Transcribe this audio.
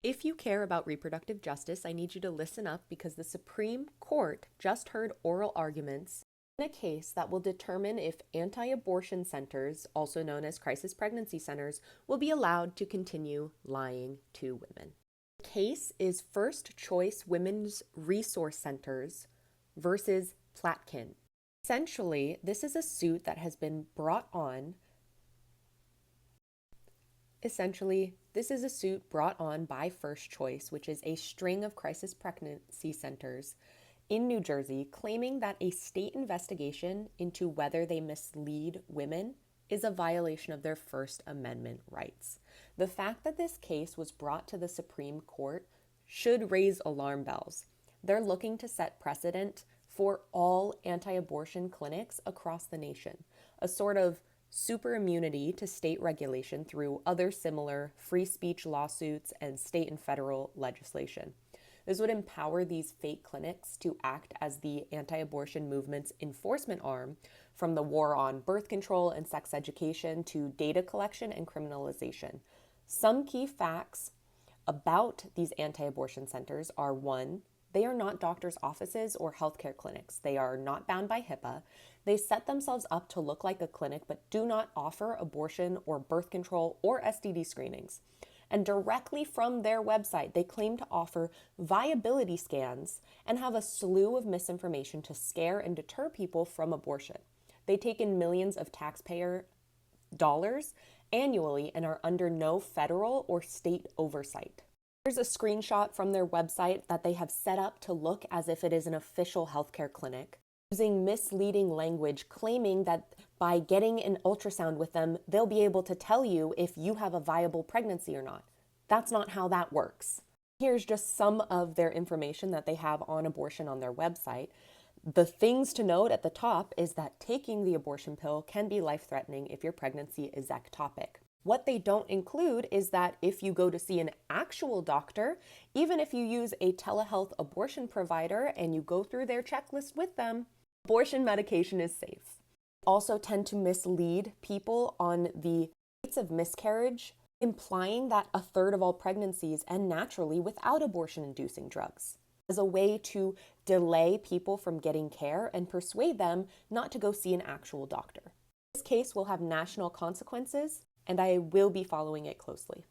If you care about reproductive justice, I need you to listen up because the Supreme Court just heard oral arguments in a case that will determine if anti-abortion centers, also known as crisis pregnancy centers, will be allowed to continue lying to women. The case is First Choice Women's Resource Centers versus Platkin. Essentially, this is a suit that has been brought on by First Choice, which is a string of crisis pregnancy centers in New Jersey, claiming that a state investigation into whether they mislead women is a violation of their First Amendment rights. The fact that this case was brought to the Supreme Court should raise alarm bells. They're looking to set precedent for all anti-abortion clinics across the nation, a sort of super immunity to state regulation through other similar free speech lawsuits and state and federal legislation. This would empower these fake clinics to act as the anti-abortion movement's enforcement arm, from the war on birth control and sex education to data collection and criminalization. Some key facts about these anti-abortion centers are: 1, they are not doctors' offices or healthcare clinics. They are not bound by HIPAA. They set themselves up to look like a clinic, but do not offer abortion or birth control or STD screenings. And directly from their website, they claim to offer viability scans and have a slew of misinformation to scare and deter people from abortion. They take in millions of taxpayer dollars annually and are under no federal or state oversight. Here's a screenshot from their website that they have set up to look as if it is an official healthcare clinic, using misleading language, claiming that by getting an ultrasound with them, they'll be able to tell you if you have a viable pregnancy or not. That's not how that works. Here's just some of their information that they have on abortion on their website. The things to note at the top is that taking the abortion pill can be life-threatening if your pregnancy is ectopic. What they don't include is that if you go to see an actual doctor, even if you use a telehealth abortion provider and you go through their checklist with them, abortion medication is safe. Also tend to mislead people on the rates of miscarriage, implying that a third of all pregnancies end naturally without abortion-inducing drugs, as a way to delay people from getting care and persuade them not to go see an actual doctor. This case will have national consequences, and I will be following it closely.